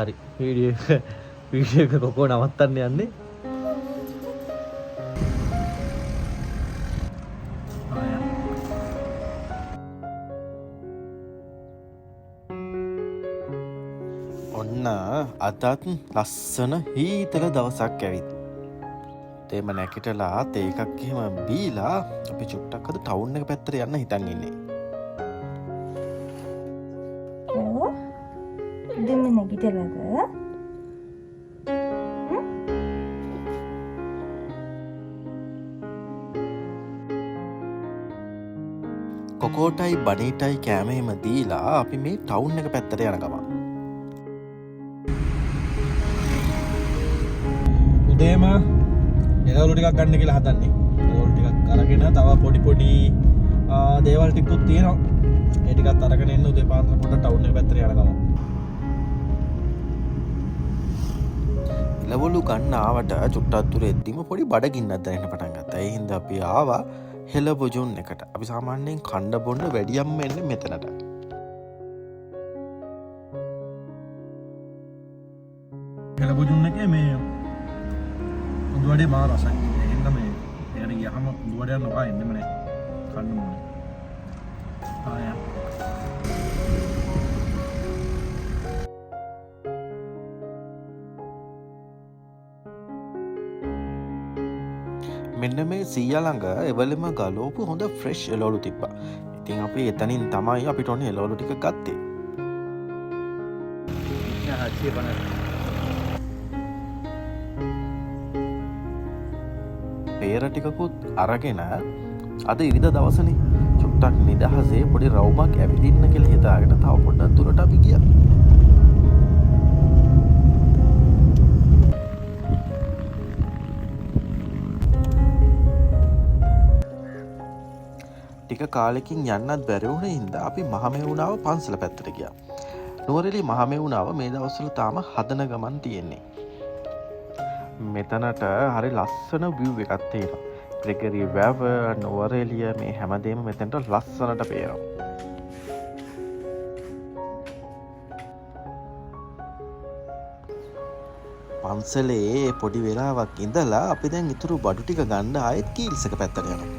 හරි වීඩියෝ එක කොකෝ නවත්තන්න යන්නේ. ඔන්න අදත් ලස්සන හීතල දවසක් ඇවිත්. තේම නැකිටලා තේ එකක් එහෙම බීලා අපි චුට්ටක් අද ටවුන් එක පැත්තට යන්න හිතන් ඉන්නේ. ඔව්. දෙන්න නැගිටලාද? කොකෝටයි බනීටයි කෑම එහෙම දීලා අපි මේ ටවුන් එක පැත්තට යන ගමන්. උදේම එළවලු ටිකක් ගන්න කියලා හදන්නේ. එළවලු ටිකක් අරගෙන තව පොඩි දේවල් ටිකකුත් තියෙනවා. ඒ ටිකත් අරගෙන එන්න උදේ පාන්දර පොඩ්ඩක් ටවුන් එක පැත්තට යන ගමන්. එළවලු ගන්න ආවට චුට්ටක් දුර එද්දිම පොඩි බඩගින්නක් දැනෙන්න පටන් ගත්තා. ඒ හින්දා අපි ආවා හෙළබොජුන් එකට. අපි සාමාන්‍යයෙන් කණ්ඩ බොන්න වැඩියම්ම එන්නේ මෙතනට. හෙළබොජුන් එකේ මේ උඩුවඩේ මා රසයි. ඒ හින්දා මේ එයාට ගියහම උඩුවඩේ නොකා එන්නෙම නෑ. කන්න ඕනේ. ආයා. මෙන්න මේ සීයා ළඟ එවලෙම ගලවපු හොඳ ෆ්‍රෙෂ් එළවලු තිබ්බා. ඉතින් අපි එතනින් තමයි අපිට ඕනේ එළවලු ටික ගත්තේ. පේර ටිකකුත් අරගෙන අද ඉරිදා දවසනේ චුට්ටක් නිදහසේ පොඩි රවුමක් ඇවිදින්න කියලා හිතාගෙන තව පොඩ්ඩක් දුරට අපි ගියා. ටික කාලෙකින් යන්නත් බැරි වුණ හින්දා අපි මහමෙවුනාව පන්සල පැත්තට ගියා. නුවරඑළිය මහමෙවුනාව මේ දවස්වල තාම හදන ගමන් තියෙන්නේ. මෙතනට හරි ලස්සන view එකක් තියෙනවා. ග්‍රෙගරි වැව, නුවරඑළිය මේ හැමදේම මෙතනට ලස්සනට පේනවා. පන්සලේ පොඩි වෙලාවක් ඉඳලා අපි දැන් ඉතුරු බඩු ටික ගන්න ආයෙත් කීල්ස් එක පැත්තට යනවා.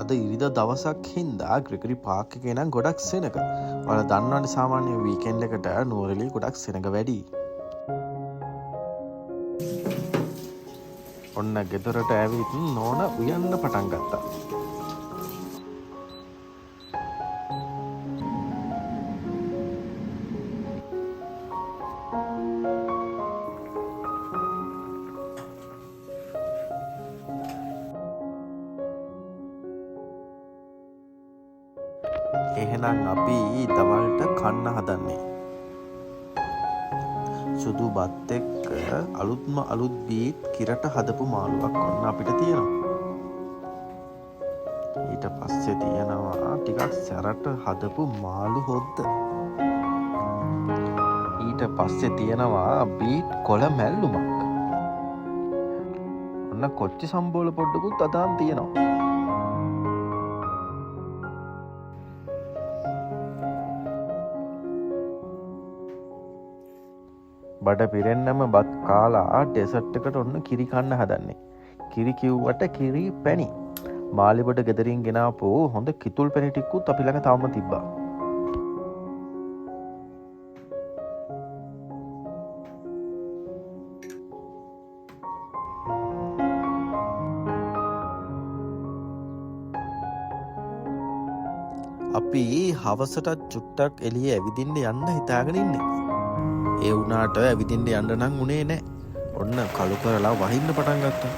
අද ඉරිදා දවසක් හින්දා ග්‍රෙගරි පාක් එකේ නම් ගොඩක් සෙනග. ඔයාලා දන්නවනේ සාමාන්‍ය වීකෙන්ඩ් එකට නුවරඑළිය ගොඩක් සෙනග වැඩි. ඔන්න ගෙදරට ඇවිත් නෝන උයන්න පටන් ගත්තා. එහෙනම් අපි දවල්ට කන්න හදන්නේ. සුදු බත් එක්ක අලුත්ම අලුත් බීට් කිරට හදපු මාළුවක් ඔන්න අපිට තියෙනවා. ඊට පස්සේ තියෙනවා ටිකක් සැරට හදපු මාළු හොද්ද. ඊට පස්සේ තියෙනවා බීට් කොළ මැල්ලුමක්. ඔන්න කොච්චි සම්බෝල පොඩ්ඩකුත් අදාන් තියෙනවා. බඩ පිරෙන්නම බත් කාලා ඩෙසර්ට් එකට ඔන්න කිරි කන්න හදන්නේ. කිරි කිව්වට කිරි පැණි. මාලිබඩ ගෙදරින් ගෙනාපු හොඳ කිතුල් පැණි ටිකකුත් අපි ළඟ තවම තිබ්බා. අපි හවසට චුට්ටක් එළිය ඇවිදින්න යන්න හිතාගෙන ඉන්නේ. ඒ වුණාට ඇවිදින්න යන්න නම් උනේ නැහැ. ඔන්න කළු කරලා වහින්න පටන් ගත්තා.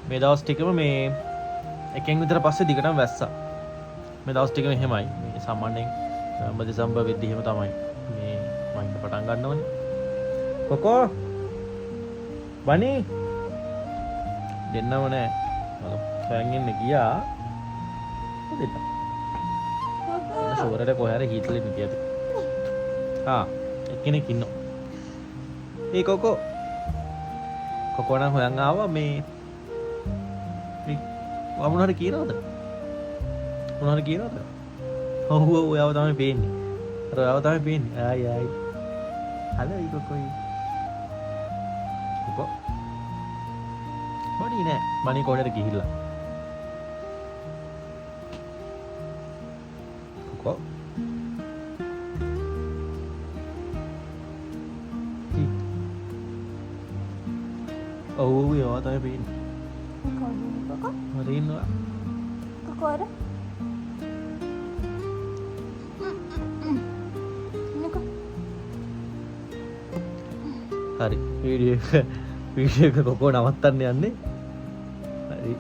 මේ දවස් ටිකම මේ එකෙන් විතර පස්සේ දිගටම වැස්සා. මේ දවස් ටිකම එහෙමයි. මේ සාමාන්‍යයෙන් නවම්බර් දෙසැම්බර් වෙද්දි එහෙම තමයි මේ මයින්ඩ් පටන් ගන්න ඕනේ. කොකෝ බනි දෙන්නම නෑ. මම ෆෑන් ඉන්නේ ගියා. දෙන්න. ෂෝරට කොහේ හරි හීටලෙ ගියාද? එක්කෙනෙක් ඉන්නවා. ඒ කොකෝ නම් හොයන් ආවා මේ මොනවා හරි කියනවද? මොනවා හරි කියනවද? ඔව් ඔයාව තමයි පේන්නේ. අර ඔයාව තමයි පේන්නේ. ආයි. හලෝ කොකෝයි. කොකෝ. බණි නෑ. බණි කොහෙද ගිහිල්ලා? කොකෝ. ඔව් ඔයාව තමයි පේන්නේ. කොකෝ හරි ඉන්නවා. කොකෝ අර හරි වීඩියෝ එක කොකෝ නවත්තන්න යන්නේ. හරි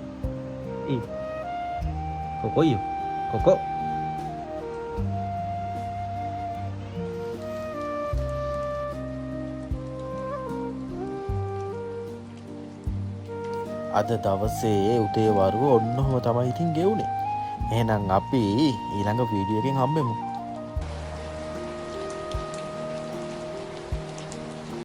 කොකෝ අද දවසේ උදේ වරුව ඔන්නෝම තමයි ඉතින් ගෙවුනේ. එහෙනම් අපි ඊළඟ වීඩියෝ එකෙන් හම්බෙමු.